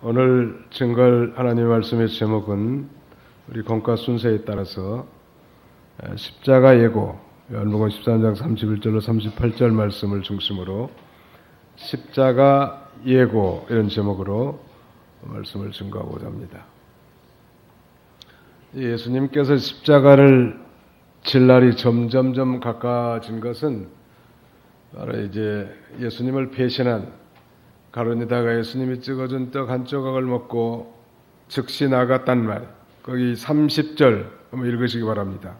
오늘 증거할 하나님의 말씀의 제목은 우리 권과 순서에 따라서 십자가 예고, 요한복음 13장 31절로 38절 말씀을 중심으로 십자가 예고 이런 제목으로 말씀을 증거하고자 합니다. 예수님께서 십자가를 질 날이 점점점 가까워진 것은 바로 이제 예수님을 배신한 가룟유다가 예수님이 찍어준 떡 한 조각을 먹고 즉시 나갔단 말. 거기 30절 한번 읽으시기 바랍니다.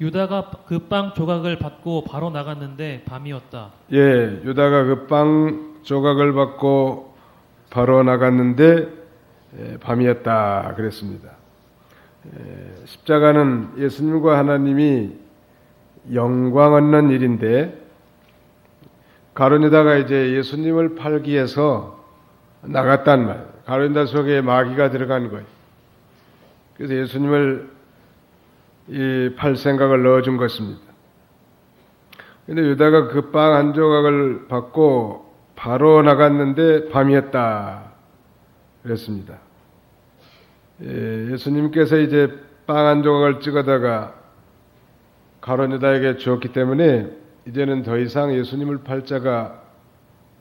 유다가 그 빵 조각을 받고 바로 나갔는데 밤이었다. 예, 유다가 그 빵 조각을 받고 바로 나갔는데 밤이었다 그랬습니다. 십자가는 예수님과 하나님이 영광 얻는 일인데 가룟유다가 이제 예수님을 팔기 위해서 나갔단 말. 가룟유다 속에 마귀가 들어간 거예요. 그래서 예수님을 팔 생각을 넣어준 것입니다. 그런데 유다가 그 빵 한 조각을 받고 바로 나갔는데 밤이었다 그랬습니다. 예수님께서 이제 빵 한 조각을 찍어다가 가룟유다에게 주었기 때문에 이제는 더 이상 예수님을 팔 자가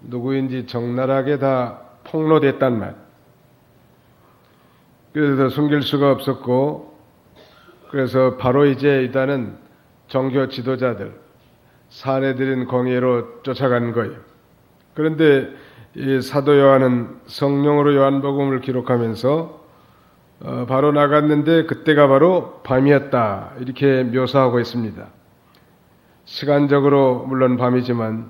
누구인지 적나라하게 다 폭로됐단 말. 그래서 숨길 수가 없었고, 그래서 바로 이제 일단은 종교 지도자들, 사내들인 공예로 쫓아간 거예요. 그런데 이 사도 요한은 성령으로 요한복음을 기록하면서 바로 나갔는데 그때가 바로 밤이었다 이렇게 묘사하고 있습니다. 시간적으로 물론 밤이지만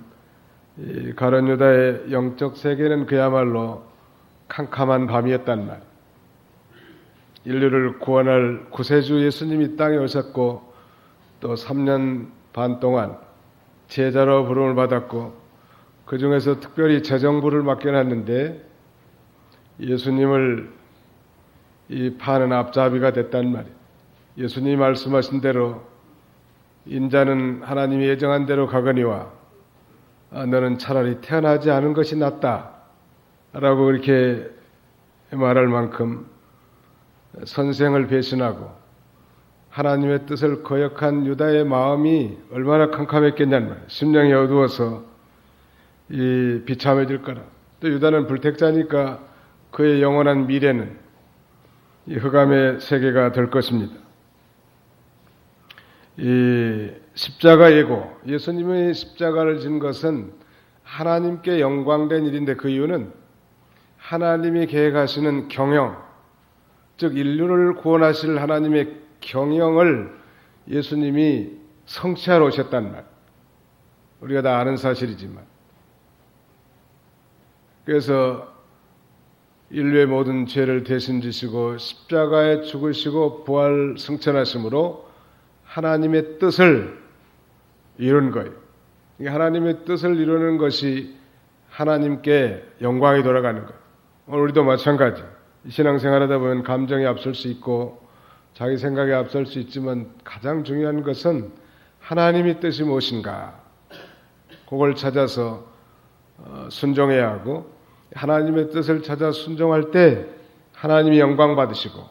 가룟유다의 영적 세계는 그야말로 캄캄한 밤이었단 말. 인류를 구원할 구세주 예수님이 땅에 오셨고 또 3년 반 동안 제자로 부름을 받았고 그 중에서 특별히 재정부를 맡겨놨는데 예수님을 파는 앞잡이가 됐단 말이에요. 예수님이 말씀하신 대로 인자는 하나님이 예정한 대로 가거니와 너는 차라리 태어나지 않은 것이 낫다 라고 이렇게 말할 만큼 선생을 배신하고 하나님의 뜻을 거역한 유다의 마음이 얼마나 캄캄했겠냐는 말이에요. 심령이 어두워서 비참해질 거라. 또 유다는 불택자니까 그의 영원한 미래는 이 흑암의 세계가 될 것입니다. 이 십자가 예고, 예수님의 십자가를 진 것은 하나님께 영광된 일인데 그 이유는 하나님이 계획하시는 경영, 즉 인류를 구원하실 하나님의 경영을 예수님이 성취하러 오셨단 말. 우리가 다 아는 사실이지만. 그래서 인류의 모든 죄를 대신 지시고 십자가에 죽으시고 부활 승천하심으로 하나님의 뜻을 이룬 거예요. 하나님의 뜻을 이루는 것이 하나님께 영광이 돌아가는 거예요. 오늘 우리도 마찬가지. 신앙생활하다 보면 감정이 앞설 수 있고 자기 생각이 앞설 수 있지만 가장 중요한 것은 하나님의 뜻이 무엇인가. 그걸 찾아서 순종해야 하고 하나님의 뜻을 찾아 순종할 때 하나님이 영광 받으시고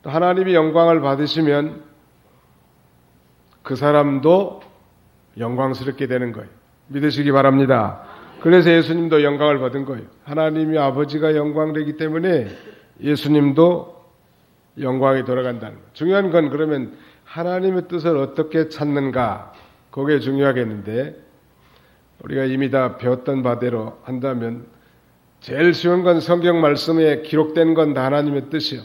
또 하나님이 영광을 받으시면 그 사람도 영광스럽게 되는 거예요. 믿으시기 바랍니다. 그래서 예수님도 영광을 받은 거예요. 하나님이 아버지가 영광되기 때문에 예수님도 영광이 돌아간다는 거예요. 중요한 건 그러면 하나님의 뜻을 어떻게 찾는가 그게 중요하겠는데 우리가 이미 다 배웠던 바대로 한다면 제일 쉬운 건 성경 말씀에 기록된 건 다 하나님의 뜻이요.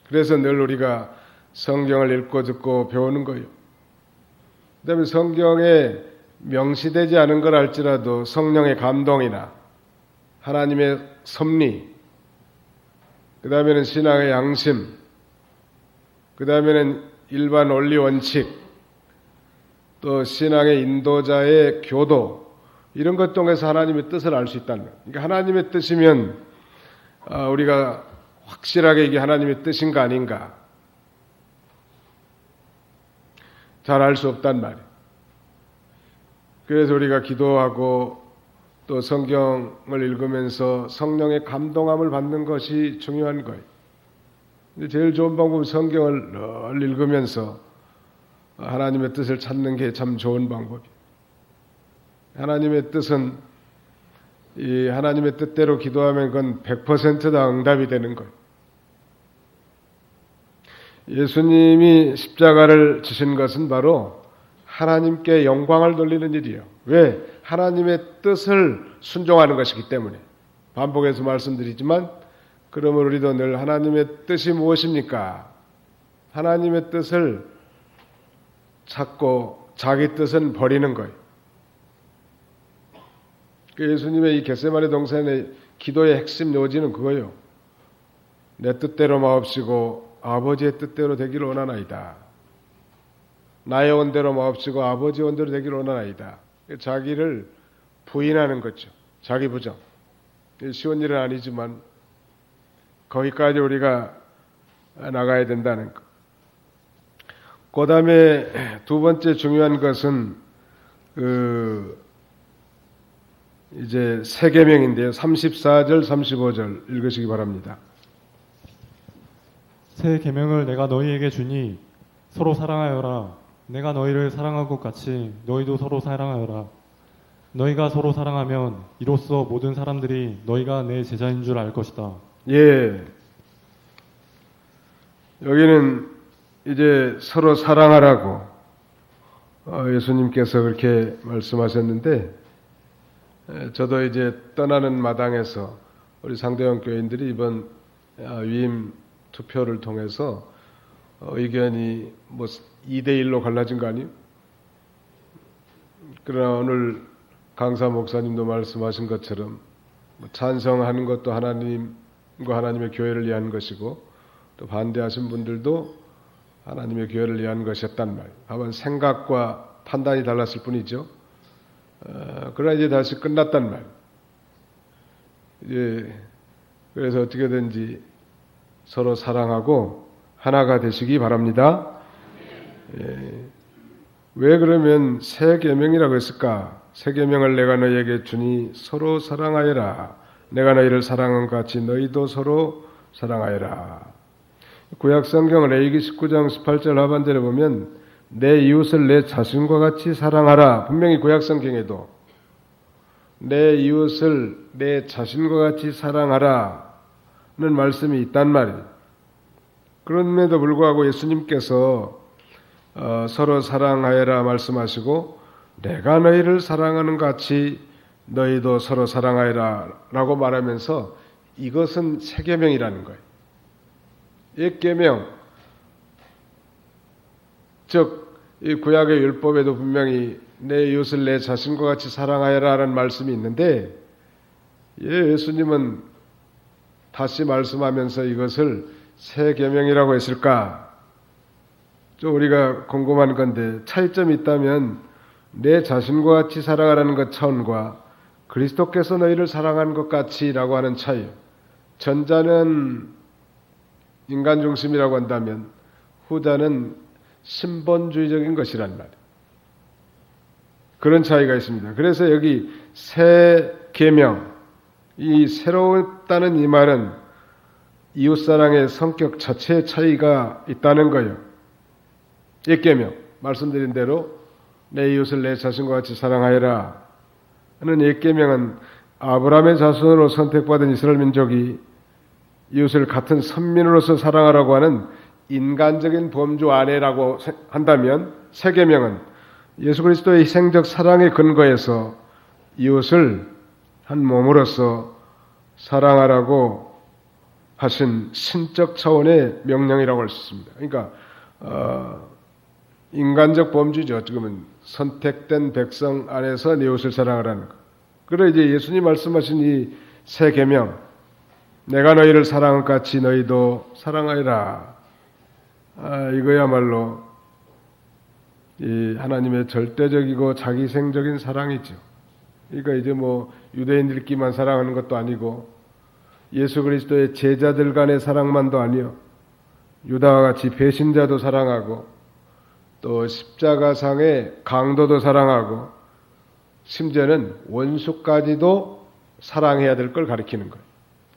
그래서 늘 우리가 성경을 읽고 듣고 배우는 거예요. 그 다음에 성경에 명시되지 않은 걸 알지라도 성령의 감동이나 하나님의 섭리, 그 다음에는 신앙의 양심, 그 다음에는 일반 원리 원칙, 또 신앙의 인도자의 교도, 이런 것 통해서 하나님의 뜻을 알 수 있다는 거예요. 그러니까 하나님의 뜻이면 우리가 확실하게 이게 하나님의 뜻인가 아닌가 잘 알 수 없단 말이에요. 그래서 우리가 기도하고 또 성경을 읽으면서 성령의 감동함을 받는 것이 중요한 거예요. 근데 제일 좋은 방법은 성경을 늘 읽으면서 하나님의 뜻을 찾는 게 참 좋은 방법이에요. 하나님의 뜻은 이 하나님의 뜻대로 기도하면 그건 100%다 응답이 되는 거예요. 예수님이 십자가를 지신 것은 바로 하나님께 영광을 돌리는 일이에요. 왜? 하나님의 뜻을 순종하는 것이기 때문에. 반복해서 말씀드리지만 그러면 우리도 늘 하나님의 뜻이 무엇입니까? 하나님의 뜻을 찾고 자기 뜻은 버리는 거예요. 예수님의 이 겟세마네 동산의 기도의 핵심 요지는 그거예요. 내 뜻대로 마옵시고 아버지의 뜻대로 되기를 원하나이다. 나의 원대로 마옵시고 아버지의 원대로 되기를 원하나이다. 자기를 부인하는 거죠. 자기 부정. 쉬운 일은 아니지만 거기까지 우리가 나가야 된다는 것. 그 다음에 두 번째 중요한 것은 이제 세 계명인데요. 34절, 35절 읽으시기 바랍니다. 새 계명을 내가 너희에게 주니 서로 사랑하여라. 내가 너희를 사랑한 것 같이 너희도 서로 사랑하여라. 너희가 서로 사랑하면 이로써 모든 사람들이 너희가 내 제자인 줄 알 것이다. 예. 여기는 이제 서로 사랑하라고 예수님께서 그렇게 말씀하셨는데, 저도 이제 떠나는 마당에서 우리 상대원 교인들이 이번 위임 투표를 통해서 의견이 뭐 2대1로 갈라진 거 아니에요? 그러나 오늘 강사 목사님도 말씀하신 것처럼 찬성하는 것도 하나님과 하나님의 교회를 위한 것이고 또 반대하신 분들도 하나님의 교회를 위한 것이었단 말이에요. 다만 생각과 판단이 달랐을 뿐이죠. 그러나 이제 다시 끝났단 말이에요. 이제 그래서 어떻게든지 서로 사랑하고 하나가 되시기 바랍니다. 예. 왜 그러면 새 계명이라고 했을까? 새 계명을 내가 너희에게 주니 서로 사랑하여라. 내가 너희를 사랑한 것 같이 너희도 서로 사랑하여라. 구약 성경 레위기 19장 18절 하반절에 보면 내 이웃을 내 자신과 같이 사랑하라. 분명히 구약 성경에도 내 이웃을 내 자신과 같이 사랑하라는 말씀이 있단 말이에요. 그럼에도 불구하고 예수님께서 서로 사랑하여라 말씀하시고 내가 너희를 사랑하는 것 같이 너희도 서로 사랑하여라 라고 말하면서 이것은 새 계명이라는 거예요. 옛 계명, 즉 이 구약의 율법에도 분명히 내 이웃을 내 자신과 같이 사랑하여라라는 말씀이 있는데 예수님은 다시 말씀하면서 이것을 새 계명이라고 했을까? 좀 우리가 궁금한 건데 차이점이 있다면 내 자신과 같이 사랑하라는 것 차원과 그리스도께서 너희를 사랑한 것 같이라고 하는 차이. 전자는 인간 중심이라고 한다면 후자는 신본주의적인 것이란 말이에요. 그런 차이가 있습니다. 그래서 여기 새 계명, 이 새롭다는 이 말은 이웃사랑의 성격 자체의 차이가 있다는 거예요. 옛 계명, 말씀드린 대로 내 이웃을 내 자신과 같이 사랑하여라 하는 옛 계명은 아브라함의 자손으로 선택받은 이스라엘 민족이 이웃을 같은 선민으로서 사랑하라고 하는 인간적인 범주 안에라고 한다면 새 계명은 예수 그리스도의 희생적 사랑의 근거에서 이웃을 한 몸으로서 사랑하라고 하신 신적 차원의 명령이라고 할 수 있습니다. 그러니까 인간적 범주죠. 지금은 선택된 백성 안에서 내 이웃을 사랑하라는 것. 그래 이제 예수님 말씀하신 이 새 계명, 내가 너희를 사랑한 것 같이 너희도 사랑하여라. 이거야말로 이 하나님의 절대적이고 자기생적인 사랑이죠. 그러니까 이제 뭐 유대인들끼리만 사랑하는 것도 아니고 예수 그리스도의 제자들 간의 사랑만도 아니요. 유다와 같이 배신자도 사랑하고 또 십자가상의 강도도 사랑하고 심지어는 원수까지도 사랑해야 될 걸 가리키는 거예요.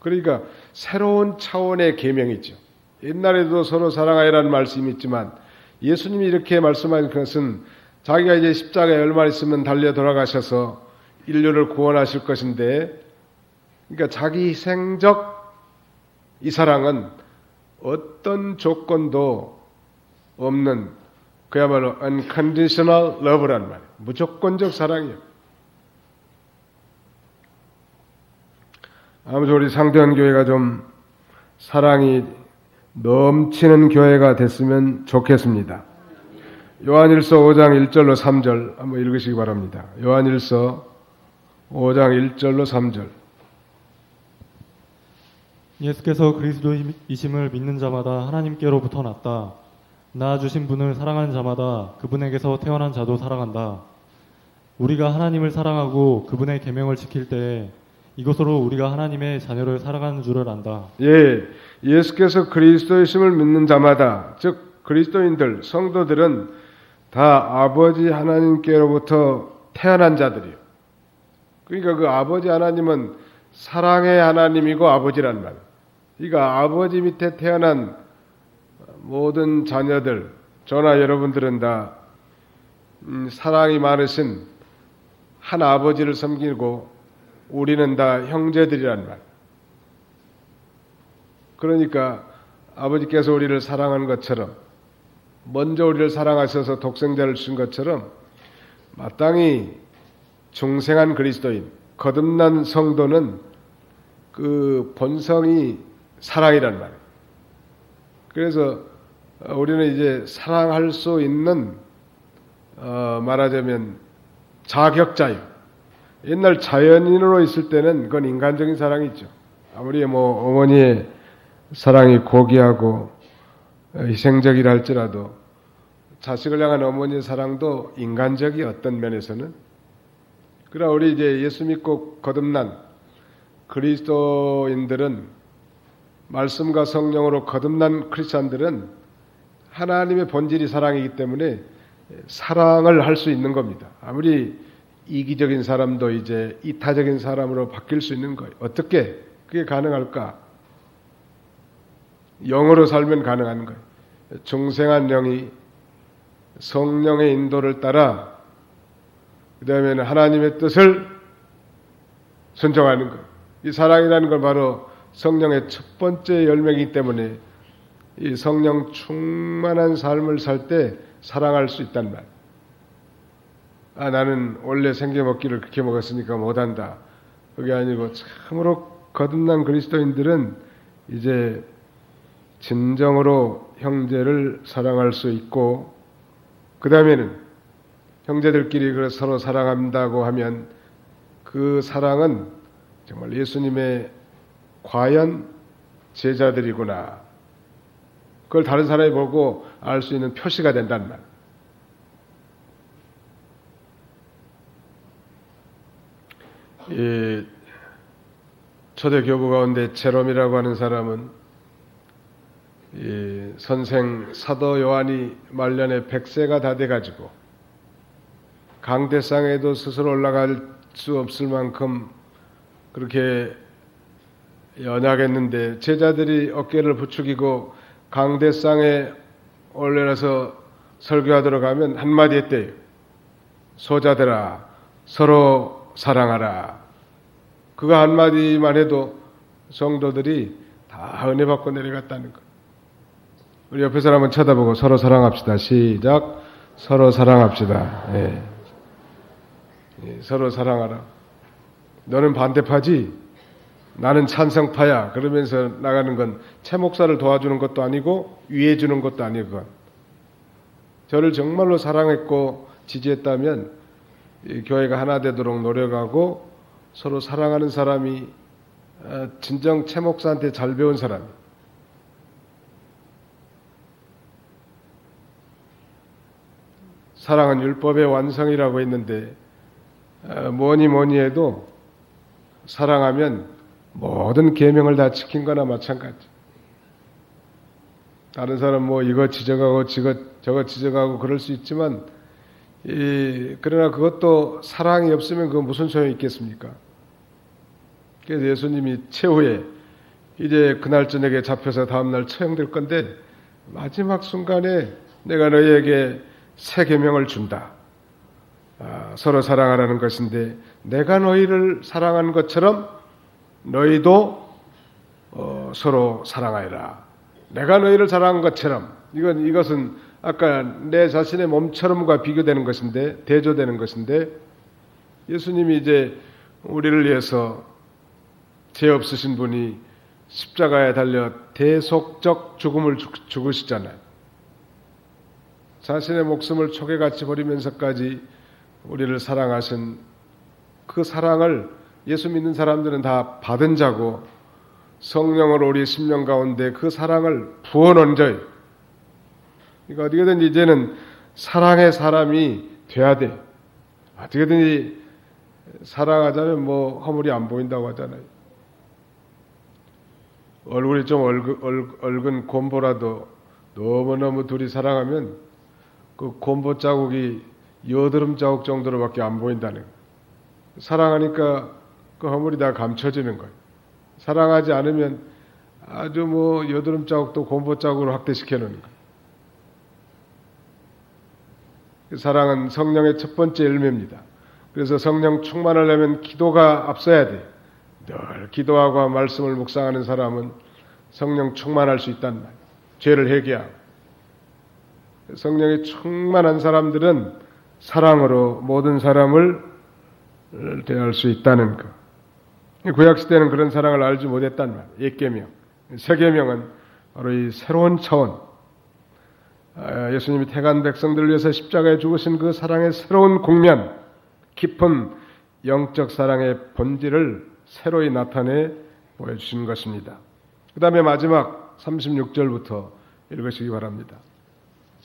그러니까 새로운 차원의 계명이죠. 옛날에도 서로 사랑하여라는 말씀이 있지만 예수님이 이렇게 말씀하신 것은 자기가 이제 십자가에 얼마 있으면 달려 돌아가셔서 인류를 구원하실 것인데, 그러니까 자기 희생적 이 사랑은 어떤 조건도 없는 그야말로 unconditional love란 말이에요. 무조건적 사랑이에요. 아무튼 우리 상대원 교회가 좀 사랑이 넘치는 교회가 됐으면 좋겠습니다. 요한일서 5장 1절로 3절 한번 읽으시기 바랍니다. 요한일서 5장 1절로 3절. 예수께서 그리스도이심을 믿는 자마다 하나님께로부터 났다. 낳아주신 분을 사랑하는 자마다 그분에게서 태어난 자도 사랑한다. 우리가 하나님을 사랑하고 그분의 계명을 지킬 때에 이것으로 우리가 하나님의 자녀를 사랑하는 줄을 안다. 예, 예수께서 그리스도이심을 믿는 자마다, 즉 그리스도인들, 성도들은 다 아버지 하나님께로부터 태어난 자들이요. 그러니까 그 아버지 하나님은 사랑의 하나님이고 아버지란 말. 그러니까 아버지 밑에 태어난 모든 자녀들, 저나 여러분들은 다 사랑이 많으신 한 아버지를 섬기고 우리는 다 형제들이란 말. 그러니까 아버지께서 우리를 사랑한 것처럼, 먼저 우리를 사랑하셔서 독생자를 주신 것처럼 마땅히 중생한 그리스도인, 거듭난 성도는 그 본성이 사랑이란 말이에요. 그래서 우리는 이제 사랑할 수 있는 말하자면 자격자유. 옛날 자연인으로 있을 때는 그건 인간적인 사랑이죠. 아무리 뭐 어머니의 사랑이 고귀하고 희생적이라 할지라도 자식을 향한 어머니의 사랑도 인간적이 어떤 면에서는. 그러나 우리 이제 예수 믿고 거듭난 그리스도인들은, 말씀과 성령으로 거듭난 크리스찬들은 하나님의 본질이 사랑이기 때문에 사랑을 할 수 있는 겁니다. 아무리 이기적인 사람도 이제 이타적인 사람으로 바뀔 수 있는 거예요. 어떻게 그게 가능할까? 영으로 살면 가능한 거예요. 중생한 영이 성령의 인도를 따라 그 다음에는 하나님의 뜻을 순종하는 거예요. 이 사랑이라는 건 바로 성령의 첫 번째 열매이기 때문에 이 성령 충만한 삶을 살 때 사랑할 수 있단 말. 나는 원래 생겨 먹기를 그렇게 먹었으니까 못한다. 그게 아니고 참으로 거듭난 그리스도인들은 이제 진정으로 형제를 사랑할 수 있고, 그 다음에는 형제들끼리 그래 서로 사랑한다고 하면 그 사랑은 정말 예수님의 과연 제자들이구나. 그걸 다른 사람이 보고 알 수 있는 표시가 된단 말. 이 초대 교부 가운데 제롬이라고 하는 사람은 이 선생 사도 요한이 말년에 100세가 다 돼가지고 강대상에도 스스로 올라갈 수 없을 만큼 그렇게 연약했는데 제자들이 어깨를 부추기고 강대상에 올려놔서 설교하도록 하면 한마디 했대요. 소자들아 서로 사랑하라. 그거 한마디만 해도 성도들이 다 은혜 받고 내려갔다는 거. 우리 옆에 사람 한번 쳐다보고 서로 사랑합시다. 시작. 서로 사랑합시다. 예. 예, 서로 사랑하라. 너는 반대파지? 나는 찬성파야. 그러면서 나가는 건 최 목사를 도와주는 것도 아니고 위해 주는 것도 아니고, 저를 정말로 사랑했고 지지했다면 이 교회가 하나 되도록 노력하고 서로 사랑하는 사람이 진정 최 목사한테 잘 배운 사람이. 사랑은 율법의 완성이라고 했는데 뭐니 해도 사랑하면 모든 계명을 다 지킨 거나 마찬가지. 다른 사람 뭐 이거 지적하고 저거 지적하고 그럴 수 있지만 그러나 그것도 사랑이 없으면 그 무슨 소용이 있겠습니까? 그래서 예수님이 최후에 이제 그날 저녁에 잡혀서 다음날 처형될 건데 마지막 순간에 내가 너희에게 새 계명을 준다. 서로 사랑하라는 것인데 내가 너희를 사랑한 것처럼 너희도 서로 사랑하여라. 내가 너희를 사랑한 것처럼 이것은 아까 내 자신의 몸처럼과 비교되는 것인데 대조되는 것인데 예수님이 이제 우리를 위해서 죄 없으신 분이 십자가에 달려 대속적 죽음을 죽으시잖아요. 자신의 목숨을 촉에같이 버리면서까지 우리를 사랑하신 그 사랑을 예수 믿는 사람들은 다 받은 자고 성령으로 우리 심령 가운데 그 사랑을 부어넣은 자예요. 그러니까 어떻게든지 이제는 사랑의 사람이 돼야 돼. 어떻게든지 사랑하자면 뭐 허물이 안 보인다고 하잖아요. 얼굴이 좀 얽은 곰보라도 너무너무 둘이 사랑하면 그 곰보 자국이 여드름 자국 정도로밖에 안 보인다는 거예요. 사랑하니까 그 허물이 다 감춰지는 거예요. 사랑하지 않으면 아주 뭐 여드름 자국도 곰보 자국으로 확대시켜 놓는 거예요. 사랑은 성령의 첫 번째 열매입니다. 그래서 성령 충만하려면 기도가 앞서야 돼요. 늘 기도하고 말씀을 묵상하는 사람은 성령 충만할 수 있단 말이에요. 죄를 회개하고. 성령이 충만한 사람들은 사랑으로 모든 사람을 대할 수 있다는 것. 구약시대는 그런 사랑을 알지 못했단 말이에요. 옛계명. 새계명은 바로 이 새로운 차원. 예수님이 택한 백성들을 위해서 십자가에 죽으신 그 사랑의 새로운 국면, 깊은 영적 사랑의 본질을 새로이 나타내 보여주신 것입니다. 그 다음에 마지막 36절부터 읽으시기 바랍니다.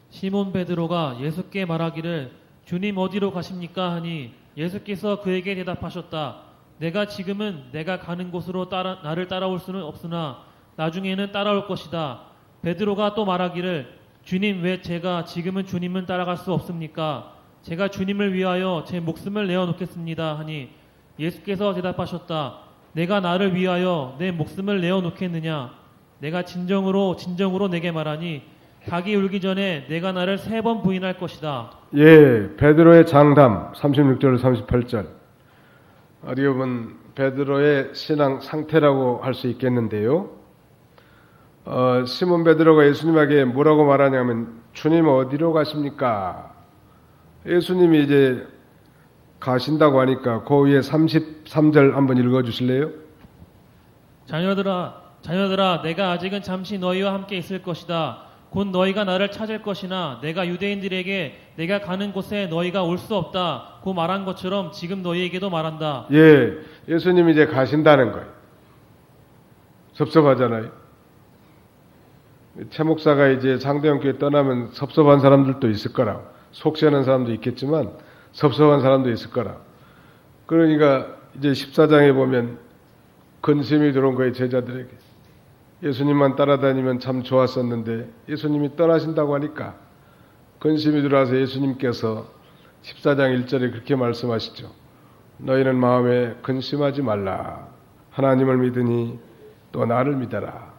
시몬 베드로가 예수께 말하기를 주님 어디로 가십니까 하니 예수께서 그에게 대답하셨다. 내가 지금은 내가 가는 곳으로 나를 따라올 수는 없으나 나중에는 따라올 것이다. 베드로가 또 말하기를 주님 왜 제가 지금은 주님은 따라갈 수 없습니까? 제가 주님을 위하여 제 목숨을 내어놓겠습니다 하니 예수께서 대답하셨다. 내가 나를 위하여 내 목숨을 내어놓겠느냐? 내가 진정으로 내게 말하니 닭이 울기 전에 내가 나를 3번 부인할 것이다. 예, 베드로의 장담 36절 38절. 어떻게 보면 베드로의 신앙 상태라고 할 수 있겠는데요. 시몬 베드로가 예수님에게 뭐라고 말하냐면 주님 어디로 가십니까? 예수님이 이제 가신다고 하니까 그 위에 33절 한번 읽어주실래요? 자녀들아 내가 아직은 잠시 너희와 함께 있을 것이다. 곧 너희가 나를 찾을 것이나 내가 유대인들에게 내가 가는 곳에 너희가 올 수 없다 고 말한 것처럼 지금 너희에게도 말한다. 예, 예수님이 이제 가신다는 거예요. 섭섭하잖아요. 최 목사가 이제 장대영교회 떠나면 섭섭한 사람들도 있을 거라고. 속시하는 사람도 있겠지만 섭섭한 사람도 있을 거라고. 그러니까 이제 14장에 보면 근심이 들어온 거예요, 제자들에게. 예수님만 따라다니면 참 좋았었는데 예수님이 떠나신다고 하니까 근심이 들어와서 예수님께서 14장 1절에 그렇게 말씀하시죠. 너희는 마음에 근심하지 말라. 하나님을 믿으니 또 나를 믿어라.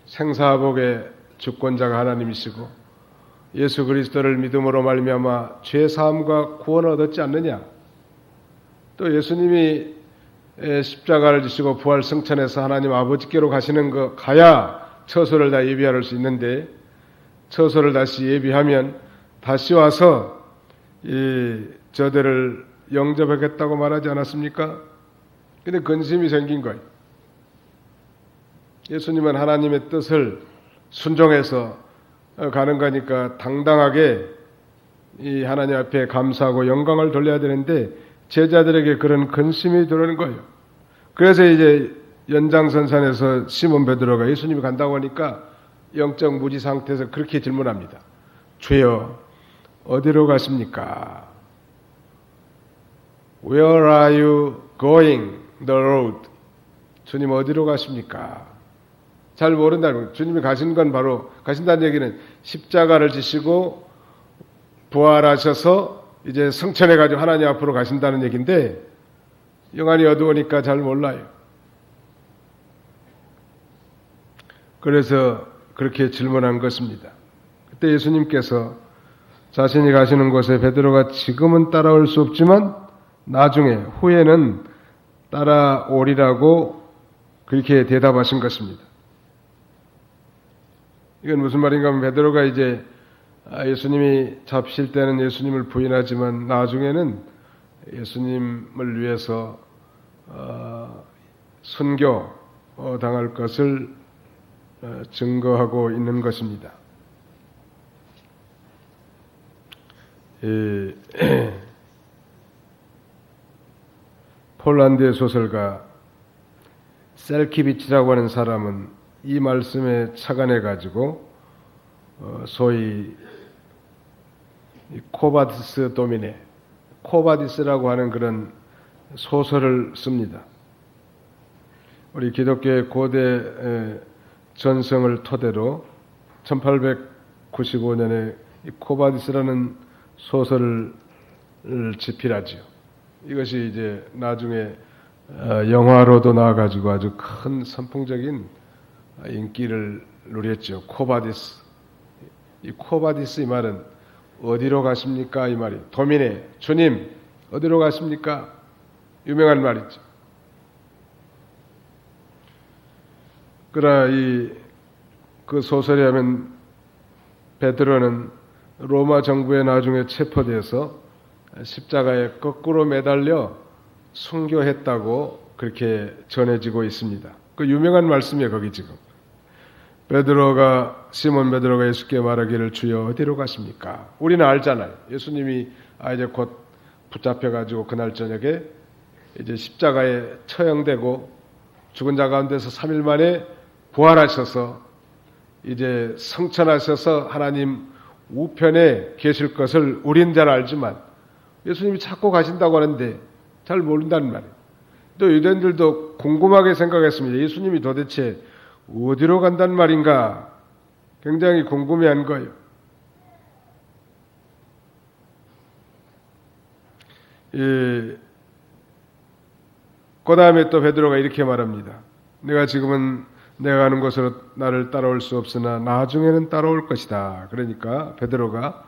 생사복의 주권자가 하나님이시고 예수 그리스도를 믿음으로 말미암아 죄 사함과 구원을 얻었지 않느냐. 또 예수님이 십자가를 지시고 부활 승천해서 하나님 아버지께로 가시는 거 가야 처소를 다 예비할 수 있는데 처소를 다시 예비하면 다시 와서 저들을 영접하겠다고 말하지 않았습니까? 근데 근심이 생긴 거예요. 예수님은 하나님의 뜻을 순종해서 가는 거니까 당당하게 이 하나님 앞에 감사하고 영광을 돌려야 되는데 제자들에게 그런 근심이 들어오는 거예요. 그래서 이제 연장선상에서 시몬 베드로가 예수님이 간다고 하니까 영적 무지 상태에서 그렇게 질문합니다. 주여 어디로 가십니까? Where are you going the road? 주님 어디로 가십니까? 잘 모른다는 거예요. 주님이 가신 건 바로 가신다는 얘기는 십자가를 지시고 부활하셔서 이제 승천해 가지고 하나님 앞으로 가신다는 얘기인데 영안이 어두우니까 잘 몰라요. 그래서 그렇게 질문한 것입니다. 그때 예수님께서 자신이 가시는 곳에 베드로가 지금은 따라올 수 없지만 나중에 후에는 따라오리라고 그렇게 대답하신 것입니다. 이건 무슨 말인가 하면 베드로가 이제 예수님이 잡히실 때는 예수님을 부인하지만 나중에는 예수님을 위해서 순교 당할 것을 증거하고 있는 것입니다. 폴란드의 소설가 셀키비치라고 하는 사람은 이 말씀에 착안해 가지고 소위 코바디스 도미네, 코바디스라고 하는 그런 소설을 씁니다. 우리 기독교의 고대 전성을 토대로 1895년에 코바디스라는 소설을 집필하지요. 이것이 이제 나중에 영화로도 나와가지고 아주 큰 선풍적인 인기를 누렸죠. 코바디스. 이 코바디스 이 말은 어디로 가십니까? 이 말이. 도미네, 주님, 어디로 가십니까? 유명한 말이죠. 그러나 그 소설에 하면 베드로는 로마 정부에 나중에 체포돼서 십자가에 거꾸로 매달려 순교했다고 그렇게 전해지고 있습니다. 그 유명한 말씀이에요, 거기 지금. 시몬 베드로가 예수께 말하기를 주여 어디로 가십니까? 우리는 알잖아요. 예수님이 이제 곧 붙잡혀가지고 그날 저녁에 이제 십자가에 처형되고 죽은 자 가운데서 3일 만에 부활하셔서 이제 성천하셔서 하나님 우편에 계실 것을 우린 잘 알지만 예수님이 찾고 가신다고 하는데 잘 모른다는 말이에요. 또 유대인들도 궁금하게 생각했습니다. 예수님이 도대체 어디로 간다는 말인가 굉장히 궁금해한 거예요. 그 다음에 또 베드로가 이렇게 말합니다. 내가 지금은 내가 가는 곳으로 나를 따라올 수 없으나 나중에는 따라올 것이다. 그러니까 베드로가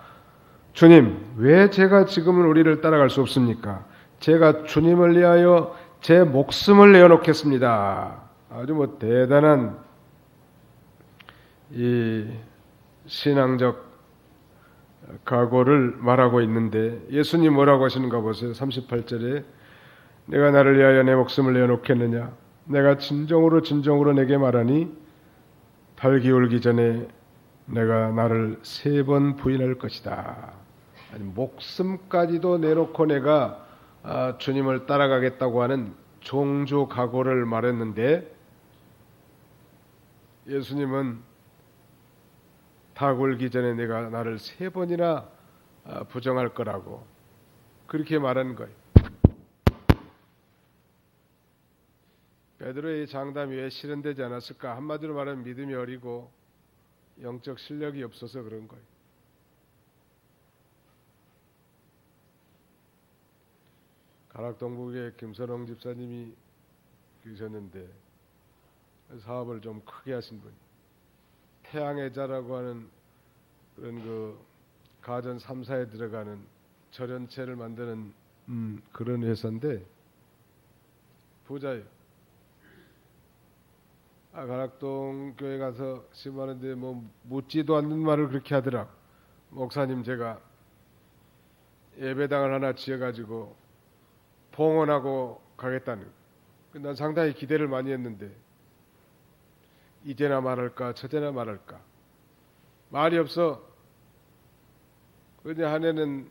주님, 왜 제가 지금은 우리를 따라갈 수 없습니까? 제가 주님을 위하여 제 목숨을 내어놓겠습니다. 아주 대단한 이 신앙적 각오를 말하고 있는데 예수님 뭐라고 하시는가 보세요. 38절에 내가 나를 위하여 내 목숨을 내어놓겠느냐? 내가 진정으로 내게 말하니 달 기울기 전에 내가 나를 3번 부인할 것이다. 아니, 목숨까지도 내놓고 내가 주님을 따라가겠다고 하는 종주 각오를 말했는데 예수님은 달 굴기 전에 내가 나를 3번이나 부정할 거라고 그렇게 말한 거예요. 베드로의 장담이 왜 실현되지 않았을까? 한마디로 말하면 믿음이 어리고 영적 실력이 없어서 그런 거예요. 가락동북에 김선홍 집사님이 계셨는데 사업을 좀 크게 하신 분이 태양의 자라고 하는 그런 그 가전 3사에 들어가는 절연체를 만드는 그런 회사인데 부자예요. 가락동 교회 가서 심하는데 묻지도 않는 말을 그렇게 하더라고. 목사님 제가 예배당을 하나 지어가지고 봉헌하고 가겠다는. 난 상당히 기대를 많이 했는데 이제나 말할까 저제나 말할까 말이 없어. 그냥 한 해는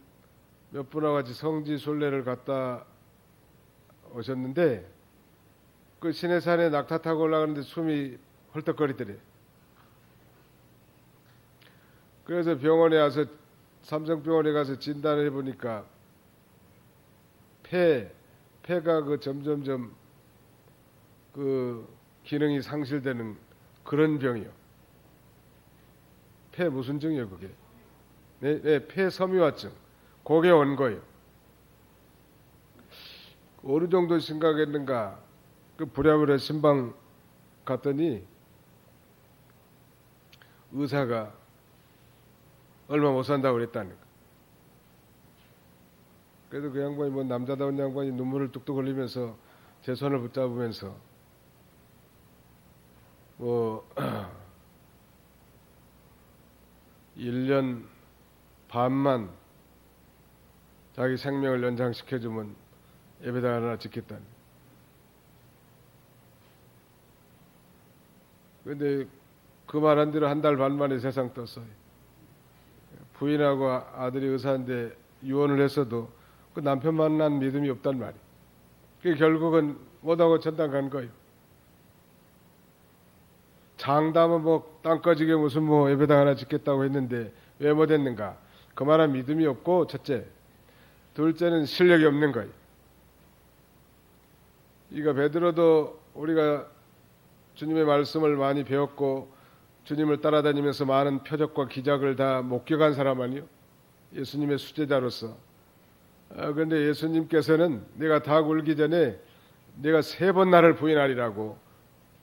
몇 분하고 같이 성지 순례를 갔다 오셨는데 그 시내산에 낙타 타고 올라가는데 숨이 헐떡거리더래. 그래서 병원에 와서 삼성병원에 가서 진단을 해보니까 폐가 그 점점점 그 기능이 상실되는 그런 병이요. 폐 무슨 증이요 그게? 폐섬유화증, 그게 온 거예요. 어느 정도 심각했는가? 그 부랴부랴 신방 갔더니 의사가 얼마 못 산다고 그랬다는 거. 그래도 그 양반이 뭐 남자다운 양반이 눈물을 뚝뚝 흘리면서 제 손을 붙잡으면서 뭐 1년 반만 자기 생명을 연장시켜주면 예배당 하나 짓겠다는. 근데 그 말한 대로 한 달 반 만에 세상 떴어요. 부인하고 아들이 의사인데 유언을 했어도 그 남편 만난 믿음이 없단 말이에요. 그 결국은 못하고 전당 간 거예요. 장담은 뭐 땅꺼지게 무슨 뭐 예배당 하나 짓겠다고 했는데 왜 못했는가? 그만한 믿음이 없고 첫째, 둘째는 실력이 없는 거예요. 이거 베드로도 우리가 주님의 말씀을 많이 배웠고 주님을 따라다니면서 많은 표적과 기적을 다 목격한 사람 아니요? 예수님의 수제자로서. 그런데 예수님께서는 내가 다 굴기 전에 내가 3번 나를 부인하리라고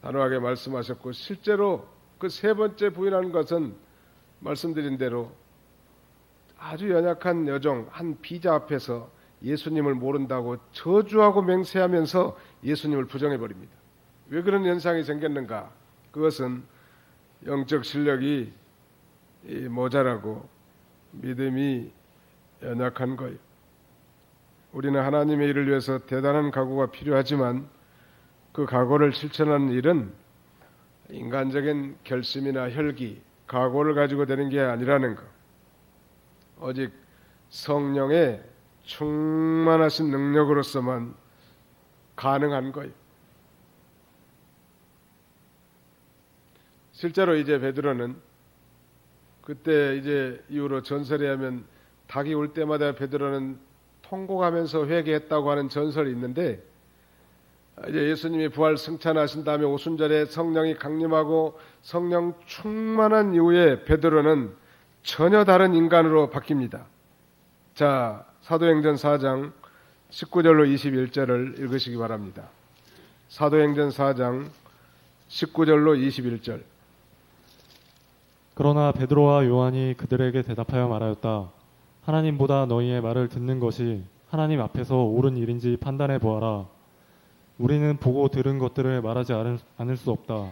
단호하게 말씀하셨고, 실제로 그 3번째 부인하는 것은 말씀드린 대로 아주 연약한 여종 한 비자 앞에서 예수님을 모른다고 저주하고 맹세하면서 예수님을 부정해버립니다. 왜 그런 현상이 생겼는가? 그것은 영적 실력이 모자라고 믿음이 연약한 거예요. 우리는 하나님의 일을 위해서 대단한 각오가 필요하지만 그 각오를 실천하는 일은 인간적인 결심이나 혈기, 각오를 가지고 되는 게 아니라는 것. 오직 성령의 충만하신 능력으로서만 가능한 거예요. 실제로 이제 베드로는 그때 이제 이후로 전설에 하면 닭이 올 때마다 베드로는 통곡하면서 회개했다고 하는 전설이 있는데, 이제 예수님이 부활 승천하신 다음에 오순절에 성령이 강림하고 성령 충만한 이후에 베드로는 전혀 다른 인간으로 바뀝니다. 자, 사도행전 4장 19절로 21절을 읽으시기 바랍니다. 사도행전 4장 19절로 21절. 그러나 베드로와 요한이 그들에게 대답하여 말하였다. 하나님보다 너희의 말을 듣는 것이 하나님 앞에서 옳은 일인지 판단해 보아라. 우리는 보고 들은 것들을 말하지 않을 수 없다.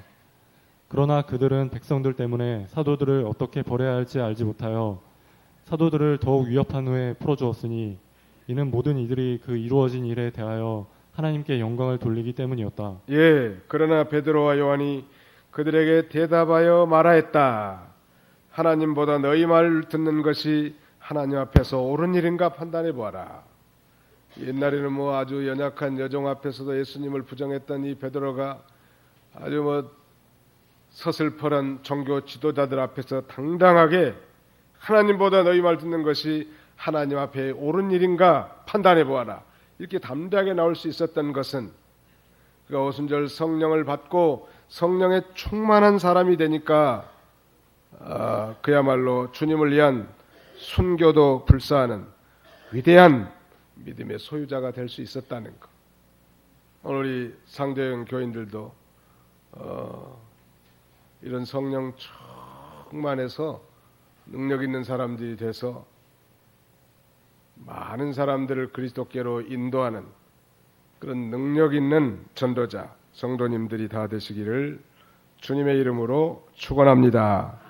그러나 그들은 백성들 때문에 사도들을 어떻게 벌해야 할지 알지 못하여 사도들을 더욱 위협한 후에 풀어주었으니 이는 모든 이들이 그 이루어진 일에 대하여 하나님께 영광을 돌리기 때문이었다. 예, 그러나 베드로와 요한이 그들에게 대답하여 말하였다. 하나님보다 너희 말을 듣는 것이 하나님 앞에서 옳은 일인가 판단해 보아라. 옛날에는 뭐 아주 연약한 여종 앞에서도 예수님을 부정했던 이 베드로가 아주 뭐 서슬퍼런 종교 지도자들 앞에서 당당하게 하나님보다 너희 말 듣는 것이 하나님 앞에 옳은 일인가 판단해 보아라. 이렇게 담대하게 나올 수 있었던 것은 그가 오순절 성령을 받고 성령에 충만한 사람이 되니까 그야말로 주님을 위한 순교도 불사하는 위대한 믿음의 소유자가 될 수 있었다는 것. 오늘 우리 상대형 교인들도 이런 성령 충만해서 능력 있는 사람들이 돼서 많은 사람들을 그리스도께로 인도하는 그런 능력 있는 전도자, 성도님들이 다 되시기를 주님의 이름으로 축원합니다.